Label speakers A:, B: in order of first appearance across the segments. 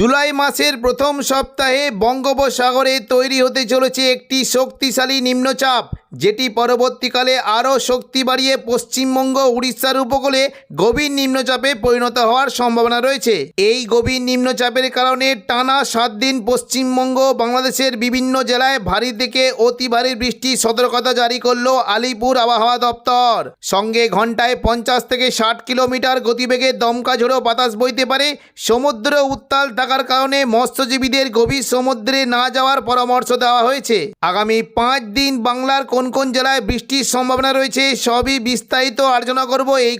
A: জুলাই মাসের প্রথম সপ্তাহে বঙ্গোপসাগরে তৈরি হতে চলেছে একটি শক্তিশালী নিম্নচাপ, যেটি পরবর্তীকালে আরও শক্তি বাড়িয়ে পশ্চিমবঙ্গ উড়িষ্যার উপকূলে গভীর নিম্নচাপে পরিণত হওয়ার সম্ভাবনা রয়েছে। এই গভীর নিম্নচাপের কারণে টানা 7 দিন পশ্চিমবঙ্গ বাংলাদেশের বিভিন্ন জেলায় ভারী থেকে অতি ভারী বৃষ্টির সতর্কতা জারি করল আলিপুর আবহাওয়া দপ্তর। সঙ্গে ঘন্টায় 50 থেকে 60 কিলোমিটার গতিবেগে দমকা ঝোড়ো বাতাস বইতে পারে। সমুদ্র উত্তাল থাকার কারণে মৎস্যজীবীদের গভীর সমুদ্রে না যাওয়ার পরামর্শ দেওয়া হয়েছে। আগামী 5 দিন বাংলার কোন কোন জেলায় বৃষ্টির সম্ভাবনা রয়েছে সবই বিস্তারিত আলোচনা করব এই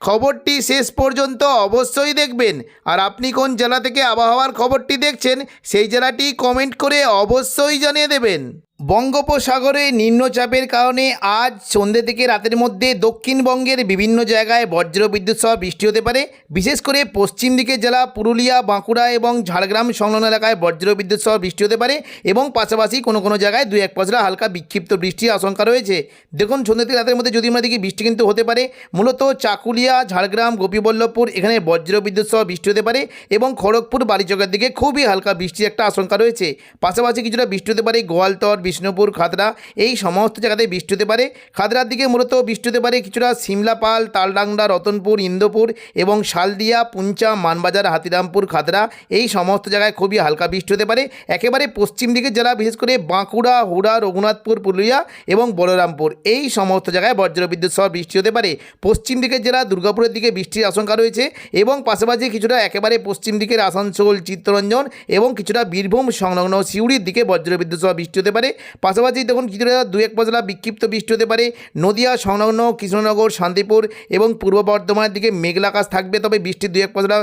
A: খবরটি শেষ পর্যন্ত অবশ্যই দেখবেন। আর আপনি কোন জেলা থেকে আবহাওয়ার খবরটি দেখছেন সেই জেলাটি কমেন্ট করে অবশ্যই জানিয়ে দেবেন। বঙ্গোপসাগরে নিম্নচাপের কারণে আজ সন্ধ্যে থেকে রাতের মধ্যে দক্ষিণবঙ্গের বিভিন্ন জায়গায় বজ্রবিদ্যুৎ সহ বৃষ্টি হতে পারে। বিশেষ করে পশ্চিম দিকের জেলা পুরুলিয়া, বাঁকুড়া এবং ঝাড়গ্রাম সংলগ্ন এলাকায় বজ্রবিদ্যুৎ সহ বৃষ্টি হতে পারে এবং পাশাপাশি কোনো কোনো জায়গায় 2-1 পশলা হালকা বিক্ষিপ্ত বৃষ্টির আশঙ্কা রয়েছে। দেখুন, সন্ধ্যে থেকে রাতের মধ্যে যদি আমরা দেখি বৃষ্টি কিন্তু হতে পারে মূলত চাকুলিয়া, ঝাড়গ্রাম, গোপীবল্লভপুর এখানে বজ্রবিদ্যুৎ সহ বৃষ্টি হতে পারে এবং খড়গপুর, বালিচকের দিকে খুবই হালকা বৃষ্টির একটা আশঙ্কা রয়েছে। পাশাপাশি কিছুটা বৃষ্টি হতে পারে গোয়ালতর, বিষ্ণুপুর, খাতড়া এই সমস্ত জায়গাতে বৃষ্টি হতে পারে। খাতড়ার দিকে মূলত বৃষ্টি হতে পারে কিছুটা সিমলাপাল, তালডাংরা, রতনপুর, ইন্দোপুর এবং শালদিয়া, পুঞ্চা, মানবাজার, হাতিরামপুর, খাতড়া এই সমস্ত জায়গায় খুবই হালকা বৃষ্টি হতে পারে। একেবারে পশ্চিম দিকের জেলা বিশেষ করে বাঁকুড়া, হুড়া, রঘুনাথপুর, পুরুলিয়া এবং বলরামপুর এই সমস্ত জায়গায় বজ্রবিদ্যুৎ সহ বৃষ্টি হতে পারে। পশ্চিম দিকের জেলা দুর্গাপুরের দিকে বৃষ্টির আশঙ্কা রয়েছে এবং পাশাপাশি কিছুটা একেবারে পশ্চিম দিকের আসানসোল, চিত্তরঞ্জন এবং কিছুটা বীরভূম সংলগ্ন সিউড়ির দিকে বজ্রবিদ্যুৎ সহ বৃষ্টি হতে পারে। পাশাপাশি দেখুন কিছুটা 2-1 পশলা বিক্ষিপ্ত বৃষ্টি হতে পারে নদিয়া সংলগ্ন কৃষ্ণনগর, শান্তিপুর এবং পূর্ব বর্ধমানের দিকে মেঘলা আকাশ থাকবে, তবে বৃষ্টি 2-1 পশলা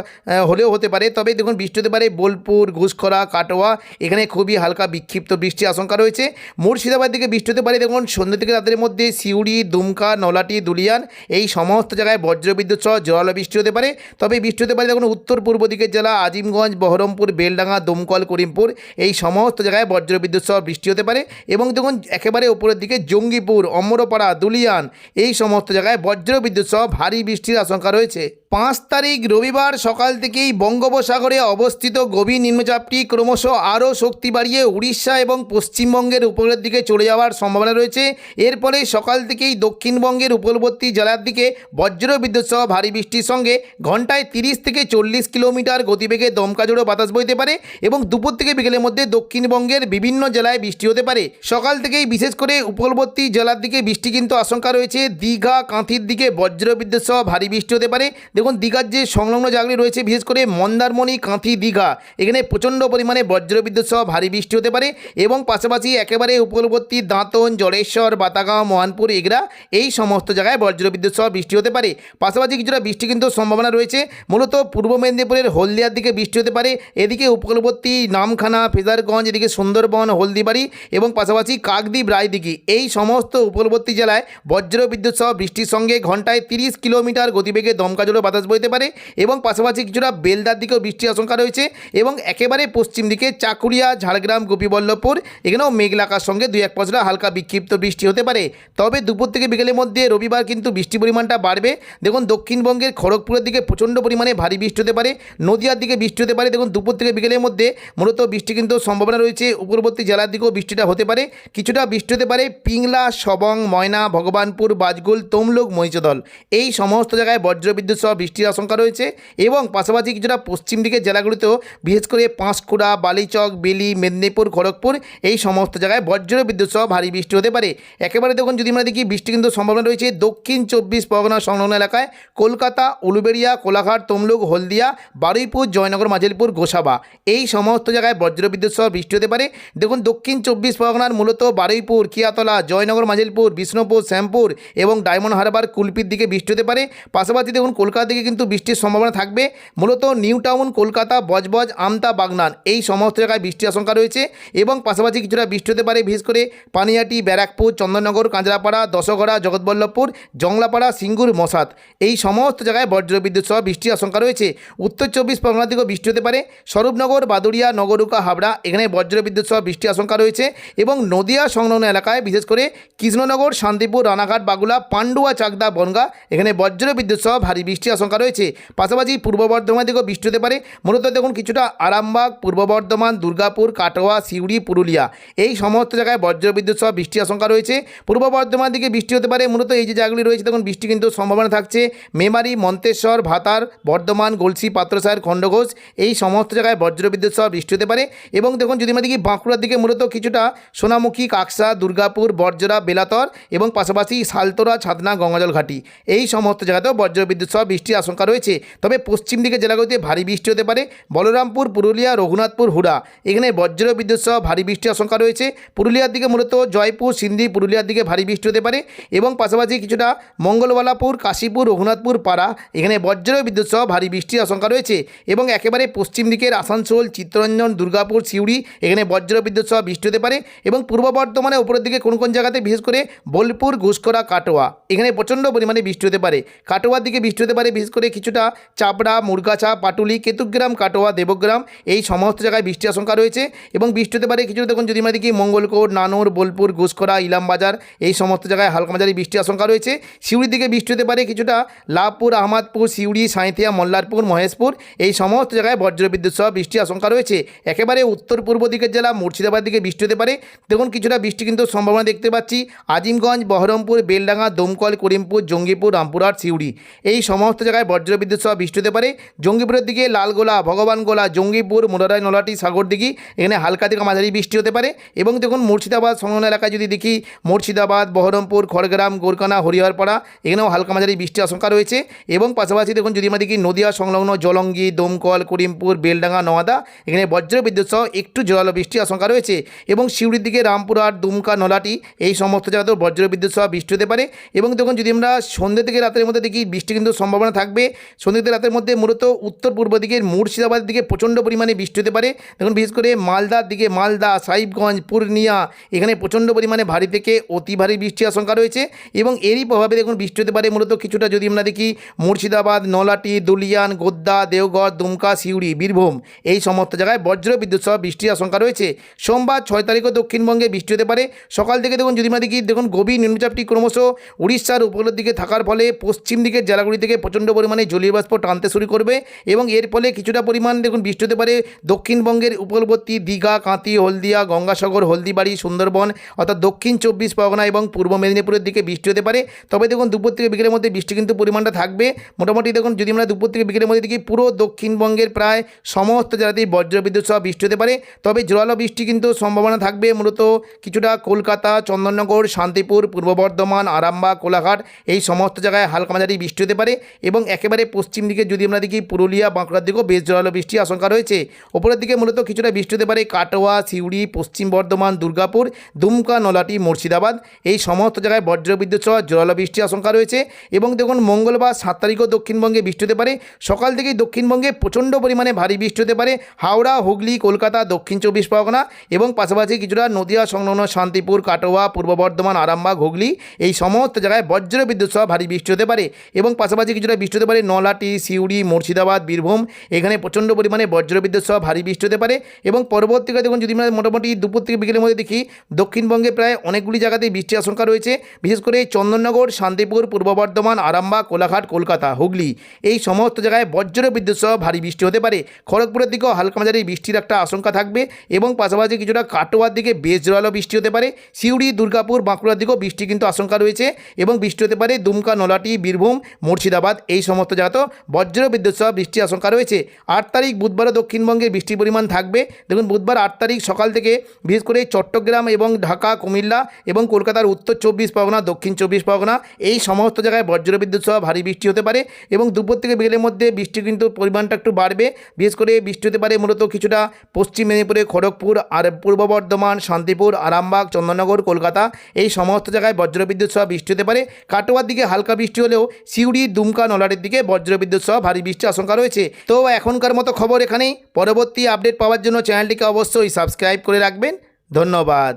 A: হলেও হতে পারে। তবে দেখুন বৃষ্টি হতে পারে বোলপুর, ঘুষখরা, কাটোয়া এখানে খুবই হালকা বিক্ষিপ্ত বৃষ্টির আশঙ্কা রয়েছে। মুর্শিদাবাদ দিকে বৃষ্টি হতে পারে দেখুন সন্ধ্যা থেকে রাতের মধ্যে সিউড়ি, দুমকা, নলাটি, দুলিয়ান এই সমস্ত জায়গায় বজ্রবিদ্যুৎ সহ জোরালো বৃষ্টি হতে পারে। তবে বৃষ্টি হতে পারে দেখুন উত্তর পূর্ব দিকের জেলা আজিমগঞ্জ, বহরমপুর, বেলডাঙ্গা, দমকল, করিমপুর এই সমস্ত জায়গায় বজ্রবিদ্যুৎ সহ বৃষ্টি হতে পারে এবং দেখুন একেবারে উপরের দিকে জঙ্গিপুর, অমরপাড়া, দুলিয়ান এই সমস্ত জায়গায় বজ্রবিদ্যুৎ সহ ভারী বৃষ্টির আশঙ্কা রয়েছে। 5 তারিখ রবিবার সকাল থেকেই বঙ্গোপসাগরে অবস্থিত গভীর নিম্নচাপটি ক্রমশ আরও শক্তি বাড়িয়ে উড়িষ্যা এবং পশ্চিমবঙ্গের উপকূলের দিকে চলে যাওয়ার সম্ভাবনা রয়েছে। এর ফলে সকাল থেকেই দক্ষিণবঙ্গের উপকূলবর্তী জেলার দিকে বজ্রবিদ্যুৎ সহ ভারী বৃষ্টির সঙ্গে ঘন্টায় 30 থেকে 40 কিলোমিটার গতিবেগে দমকা ঝোড়ো বাতাস বইতে পারে এবং দুপুর থেকে বিকেলের মধ্যে দক্ষিণবঙ্গের বিভিন্ন জেলায় বৃষ্টি হতে পারে। সকাল থেকেই বিশেষ করে উপকূলবর্তী জেলার দিকে বৃষ্টি কিন্তু আশঙ্কা রয়েছে। দীঘা, কাঁথির দিকে বজ্রবিদ্যুৎ সহ ভারী বৃষ্টি হতে পারে। দেখুন দীঘার যে সংলগ্ন জায়গাগুলি রয়েছে বিশেষ করে মন্দারমণি, কাঁথি, দীঘা এখানে প্রচণ্ড পরিমাণে বজ্রবিদ্যুৎ সহ ভারী বৃষ্টি হতে পারে এবং পাশাপাশি একেবারে উপকূলবর্তী দাঁতন, জলেশ্বর, বাতাগাঁও, মোহনপুর এগরা এই সমস্ত জায়গায় বজ্রবিদ্যুৎ সহ বৃষ্টি হতে পারে। পাশাপাশি কিছুটা বৃষ্টি কিন্তু সম্ভাবনা রয়েছে মূলত পূর্ব মেদিনীপুরের হলদিয়ার দিকে বৃষ্টি হতে পারে। এদিকে উপকূলবর্তী নামখানা, ফেজারগঞ্জ, এদিকে সুন্দরবন, হলদিবাড়ি এবং পাশাপাশি কাকদ্বীপ, রায়দিঘি এই সমস্ত উপকূলবর্তী জেলায় বজ্রবিদ্যুৎ সহ বৃষ্টির সঙ্গে ঘন্টায় 30 কিলোমিটার গতিবেগে দমকা ঝোড়ো বাতাস বইতে পারে এবং পাশাপাশি কিছুটা বেলদার দিকেও বৃষ্টির আশঙ্কা রয়েছে এবং একেবারে পশ্চিম দিকে চাকুলিয়া, ঝাড়গ্রাম, গোপীবল্লভপুর এখানেও মেঘলা আকাশের সঙ্গে 2-1 পশলা হালকা বিক্ষিপ্ত বৃষ্টি হতে পারে। তবে দুপুর থেকে বিকেলের মধ্যে রবিবার কিন্তু বৃষ্টির পরিমাণটা বাড়বে। দেখুন দক্ষিণবঙ্গের খড়গপুরের দিকে প্রচণ্ড পরিমাণে ভারী বৃষ্টি হতে পারে, নদিয়ার দিকে বৃষ্টি হতে পারে। দেখুন দুপুর থেকে বিকেলের মধ্যে মূলত বৃষ্টি কিন্তু সম্ভাবনা রয়েছে। উপকূলবর্তী জেলার দিকেও বৃষ্টিটা হতে পারে। কিছুটা বৃষ্টি হতে পারে পিংলা, সবং, ময়না, ভগবানপুর, বাজগুল, তমলুক, মহিষদল এই সমস্ত জায়গায় বজ্রবিদ্যুৎ সহ বৃষ্টির আশঙ্কা রয়েছে এবং পাশাপাশি কিছুটা পশ্চিম দিকের জেলাগুলিতেও বিশেষ করে পাঁশকুড়া, বালিচক, বেলি, মেদিনীপুর, খড়গপুর এই সমস্ত জায়গায় বজ্রবিদ্যুৎ সহ ভারী বৃষ্টি হতে পারে। একেবারে দেখুন যদি আমরা দেখি বৃষ্টি কিন্তু সম্ভাবনা রয়েছে দক্ষিণ 24 পরগনা সংলগ্ন এলাকায় কলকাতা, উলুবেড়িয়া, কোলাঘাট, তমলুক, হলদিয়া, বারুইপুর, জয়নগর, মাঝিলপুর, গোসাবা এই সমস্ত জায়গায় বজ্রবিদ্যুৎ সহ বৃষ্টি হতে পারে। দেখুন দক্ষিণ 24 পরগনার মূলত বারুইপুর, কিয়াতলা, জয়নগর, মাঝিলপুর, বিষ্ণুপুর, শ্যামপুর এবং ডায়মন্ড হারবার, কুলপির দিকে বৃষ্টি হতে পারে। পাশাপাশি দেখুন কলকাতা দিকে কিন্তু বৃষ্টির সম্ভাবনা থাকবে মূলত নিউ টাউন, কলকাতা, বজবজ, আমতা, বাগনান এই সমস্ত জায়গায় বৃষ্টির আশঙ্কা রয়েছে এবং পাশাপাশি কিছুটা বৃষ্টি হতে পারে বিশেষ করে পানিহাটি, ব্যারাকপুর, চন্দননগর, কাঁচরাপাড়া, দশগড়া, জগৎবল্লভপুর, জংলাপাড়া, সিঙ্গুর, মশাত এই সমস্ত জায়গায় বজ্রবিদ্যুৎ সহ বৃষ্টির আশঙ্কা রয়েছে। উত্তর 24 পরগনার দিকেও বৃষ্টি হতে পারে স্বরূপনগর, বাদুড়িয়া, নগরুকা, হাবড়া এখানে বজ্রবিদ্যুৎ সহ বৃষ্টির আশঙ্কা রয়েছে এবং নদিয়া সংলগ্ন এলাকায় বিশেষ করে কৃষ্ণনগর, শান্তিপুর, রানাঘাট, বাগুলা, পান্ডুয়া, চাকদা, বনগাঁ এখানে বজ্র বিদ্যুৎ সহ ভারী বৃষ্টির আশঙ্কা রয়েছে। পাশাপাশি পূর্ব বর্ধমান দিকেও বৃষ্টি হতে পারে। মূলত দেখুন কিছুটা আরামবাগ, পূর্ব বর্ধমান, দুর্গাপুর, কাটোয়া, সিউড়ি, পুরুলিয়া এই সমস্ত জায়গায় বজ্র বিদ্যুৎ সহ বৃষ্টির আশঙ্কা রয়েছে। পূর্ব বর্ধমান দিকে বৃষ্টি হতে পারে। মূলত এই যে জায়গাগুলি রয়েছে তখন বৃষ্টি কিন্তু সম্ভাবনা থাকছে মেমারি, মন্তেশ্বর, ভাতার, বর্ধমান, গলসি, পাত্রসাহের, খণ্ডঘোষ এই সমস্ত জায়গায় বজ্র বিদ্যুৎ সহ বৃষ্টি হতে পারে। এবং দেখুন যদি আমরা দেখি বাঁকুড়ার দিকে মূলত কিছুটা সোনামুখী, কাকসা, দুর্গাপুর, বরজরা, বেলাতর এবং পাশাপাশি সালতোরা, ছাতনা, গঙ্গাজল ঘাটি এই সমস্ত জায়গাতেও বজ্র বিদ্যুৎ সহ বৃষ্টির আশঙ্কা রয়েছে। তবে পশ্চিম দিকে জেলাগুলিতে ভারী বৃষ্টি হতে পারে। বলরামপুর, পুরুলিয়া, রঘুনাথপুর, হুড়া এখানে বজ্র বিদ্যুৎ সহ ভারী বৃষ্টির আশঙ্কা রয়েছে। পুরুলিয়ার দিকে মূলত জয়পুর, সিন্ধি, পুরুলিয়ার দিকে ভারী বৃষ্টি হতে পারে। এবং পাশাপাশি কিছুটা মঙ্গলবালাপুর, কাশীপুর, রঘুনাথপুর, পাড়া এখানে বজ্র বিদ্যুৎ সহ ভারী বৃষ্টির আশঙ্কা রয়েছে। এবং একেবারে পশ্চিম দিকের আসানসোল, চিত্তরঞ্জন, দুর্গাপুর, সিউড়ি এখানে বজ্র বিদ্যুৎ সহ বৃষ্টি হতে পারে। এবং পূর্ব বর্ধমানে উপরের দিকে কোন কোন জায়গাতে বিশেষ করে বোলপুর, ঘুষকরা, কাটোয়া এখানে প্রচণ্ড পরিমাণে বৃষ্টি হতে পারে। কাটোয়ার দিকে বৃষ্টি হতে পারে বিশেষ করে কিছুটা চাপড়া, মুরগাছা, পাটুলি, কেতুগ্রাম, কাটোয়া, দেবগ্রাম এই সমস্ত জায়গায় বৃষ্টির আশঙ্কা রয়েছে। এবং বৃষ্টি হতে পারে কিছুটা দেখুন যদি আমরা দেখি মঙ্গলকোট, নানুর, বোলপুর, ঘুষকরা, ইলামবাজার এই সমস্ত জায়গায় হালকা মাঝারি বৃষ্টির আশঙ্কা রয়েছে। সিউড়ির দিকে বৃষ্টি হতে পারে কিছুটা লাভপুর, আহমদপুর, সিউড়ি, সাঁইথিয়া, মল্লারপুর, মহেশপুর এই সমস্ত জায়গায় বজ্রবিদ্যুৎ সহ বৃষ্টির আশঙ্কা রয়েছে। একেবারে উত্তর পূর্ব দিকের জেলা মুর্শিদাবাদ দিকে বৃষ্টি হতে পারে। দেখুন কিছুটা বৃষ্টি কিন্তু সম্ভাবনা দেখতে পাচ্ছি আজিমগঞ্জ, বহরমপুর, বেলডাঙ্গা, দমকল, করিমপুর, জঙ্গিপুর, রামপুরহাট, সিউড়ি এই সমস্ত জায়গায় বজ্রবিদ্যুৎ সহ বৃষ্টি হতে পারে। জঙ্গিপুরের দিকে লালগোলা, ভগবানগোলা, জঙ্গিপুর, মোরারাই, নলাটি, সাগরদিঘি এখানে হালকা থেকে মাঝারি বৃষ্টি হতে পারে। এবং দেখুন মুর্শিদাবাদ সংলগ্ন এলাকায় যদি দেখি মুর্শিদাবাদ, বহরমপুর, খড়গ্রাম, গোরকানা, হরিহরপাড়া এখানেও হালকা মাঝারি বৃষ্টির আশঙ্কা রয়েছে। এবং পাশাপাশি দেখুন যদি আমরা দেখি নদিয়া সংলগ্ন জলঙ্গি, দমকল, করিমপুর, বেলডাঙ্গা, নওয়াদা এখানে বজ্রবিদ্যুৎ সহ একটু জোরালো বৃষ্টির আশঙ্কা রয়েছে। এবং সিউড়ির দিকে রামপুরহাট, দুমকা, নলাটি এই সমস্ত জায়গাতেও বজ্রবিদ্যুৎ সহ বৃষ্টি হতে পারে। এবং দেখুন যদি আমরা সন্ধ্যে থেকে রাতের মধ্যে দেখি বৃষ্টি কিন্তু সম্ভাবনা থাকবে। সন্ধ্যে থেকে রাতের মধ্যে মূলত উত্তর পূর্ব দিকের মুর্শিদাবাদের দিকে প্রচণ্ড পরিমাণে বৃষ্টি হতে পারে। দেখুন বিশেষ করে মালদার দিকে মালদা, সাহিবগঞ্জ, পূর্ণিয়া এখানে প্রচণ্ড পরিমাণে ভারী থেকে অতি ভারী বৃষ্টির আশঙ্কা রয়েছে। এবং এরই প্রভাবে দেখুন বৃষ্টি হতে পারে মূলত কিছুটা যদি আমরা দেখি মুর্শিদাবাদ, নলাটি, দুলিয়ান, গোদ্দা, দেওঘর, দুমকা, সিউড়ি, বীরভূম এই সমস্ত জায়গায় বজ্র বিদ্যুৎ সহ বৃষ্টির আশঙ্কা রয়েছে। সোমবার 6 তারিখও দক্ষিণবঙ্গে বৃষ্টি হতে পারে। সকাল থেকে দেখুন যদি আমরা দেখি দেখুন গভীর নিম্নচাপটি ক্রমশ উড়িষ্যার উপকূলের দিকে থাকার ফলে পশ্চিম দিকের জেলাগুলি থেকে প্রচণ্ড পরিমাণে জলীয় বাষ্প টানতে শুরু করবে। এবং এর ফলে কিছুটা পরিমাণ দেখুন বৃষ্টি হতে পারে দক্ষিণবঙ্গের উপকূলবর্তী দীঘা, কাঁথি, হলদিয়া, গঙ্গাসাগর, হলদিবাড়ি, সুন্দরবন অর্থাৎ দক্ষিণ 24 পরগনা এবং পূর্ব মেদিনীপুরের দিকে বৃষ্টি হতে পারে। তবে দেখুন দুপুর থেকে বিকেলের মধ্যে বৃষ্টি কিন্তু পরিমাণটা থাকবে মোটামুটি। দেখুন যদি আমরা দুপুর থেকে বিকেলের মধ্যে দেখি পুরো দক্ষিণবঙ্গের প্রায় সমস্ত জেলাতেই বজ্রবিদ্যুৎ সহ বৃষ্টি হতে পারে। তবে জোরালো বৃষ্টি কিন্তু সম্ভাবনা থাকবে মূলত কিছুটা কলকাতা, চন্দননগর, শান্তিপুর, পূর্ব বর্ধমান, আরামবাগ, কোলাঘাট এই সমস্ত জায়গায় হালকা মাঝারি বৃষ্টি হতে পারে। এবং একেবারে পশ্চিম দিকে যদি আমরা দেখি পুরুলিয়া, বাঁকুড়ার দিকেও বেশ জোরালো বৃষ্টির আশঙ্কা রয়েছে। ওপরের দিকে মূলত কিছুটা বৃষ্টি হতে পারে কাটোয়া, সিউড়ি, পশ্চিম বর্ধমান, দুর্গাপুর, দুমকা, নলাটি, মুর্শিদাবাদ এই সমস্ত জায়গায় বজ্রবিদ্যুৎ সহ জোরালো বৃষ্টির আশঙ্কা রয়েছে। এবং দেখুন মঙ্গলবার 7 তারিখও দক্ষিণবঙ্গে বৃষ্টি হতে পারে। সকাল থেকেই দক্ষিণবঙ্গে প্রচণ্ড পরিমাণে ভারী বৃষ্টি হতে পারে হাওড়া, হুগলি, কলকাতা, দক্ষিণ 24 পরগনা এবং পাশাপাশি কিছুটা নদিয়া সংলগ্ন শান্তিপুর, কাটোয়া, পূর্ব বর্ধমান, আরামবাগ, হুগলি এই সমস্ত জায়গায় বজ্রবিদ্যুৎ সহ ভারী বৃষ্টি হতে পারে। এবং পাশাপাশি কিছুটা বৃষ্টি হতে পারে নলাটি, সিউড়ি, মুর্শিদাবাদ, বীরভূম এখানে প্রচণ্ড পরিমাণে বজ্রবিদ্যুৎ সহ ভারী বৃষ্টি হতে পারে। এবং পরবর্তীকালে দেখুন যদি আমরা মোটামুটি দুপুর থেকে বিকেলের মধ্যে দেখি দক্ষিণবঙ্গে প্রায় অনেকগুলি জায়গাতেই বৃষ্টির আশঙ্কা রয়েছে। বিশেষ করে চন্দননগর, শান্তিপুর, পূর্ব বর্ধমান, আরামবাগ, কোলাঘাট, কলকাতা, হুগলি এই সমস্ত জায়গায় বজ্রবিদ্যুৎ সহ ভারী বৃষ্টি হতে পারে। খড়গপুরের দিকেও হালকা মাঝারি বৃষ্টির একটা আশঙ্কা থাকবে। এবং পাশাপাশি কিছুটা কাটোয়ার দিকে বেশ জোরালো বৃষ্টি হতে পারে। সিউড়ি, দুর্গাপুর, বাঁকুড়ার দিকেও বৃষ্টি কিন্তু আশঙ্কা রয়েছে। এবং বৃষ্টি হতে পারে দুমকা, নলাটি, বীরভূম, মুর্শিদাবাদ এই সমস্ত জায়গাতেও বজ্রবিদ্যুৎ সহ বৃষ্টির আশঙ্কা রয়েছে। 8 তারিখ বুধবারও দক্ষিণবঙ্গে বৃষ্টির পরিমাণ থাকবে। দেখুন বুধবার 8 তারিখ সকাল থেকে বিশেষ করে চট্টগ্রাম এবং ঢাকা, কুমিল্লা এবং কলকাতার উত্তর 24 পরগনা, দক্ষিণ 24 পরগনা এই সমস্ত জায়গায় বজ্রবিদ্যুৎ সহ ভারী বৃষ্টি হতে পারে। এবং দুপুর থেকে বিকেলের মধ্যে বৃষ্টি কিন্তু পরিমাণটা একটু বাড়বে। বিশেষ করে বৃষ্টি হতে পারে মূলত কিছুটা পশ্চিম মেদিনীপুরে খড়গপুর আর পূর্ব বর্ধমান, শান্তিপুর, আরামবাগ, চন্দননগর, কলকাতা এই সমস্ত জায়গায় বজ্রবিদ্যুৎ সহ বৃষ্টি হতে পারে। কাটোয়ার দিকে হালকা বৃষ্টি হলেও সিউড়ি, দুমকা, নলাটির দিকে বজ্রবিদ্যুৎ সহ ভারী বৃষ্টির আশঙ্কা রয়েছে। তো এখনকার মতো খবর এখানেই। পরবর্তী আপডেট পাওয়ার জন্য চ্যানেলটিকে অবশ্যই সাবস্ক্রাইব করে রাখবেন। ধন্যবাদ।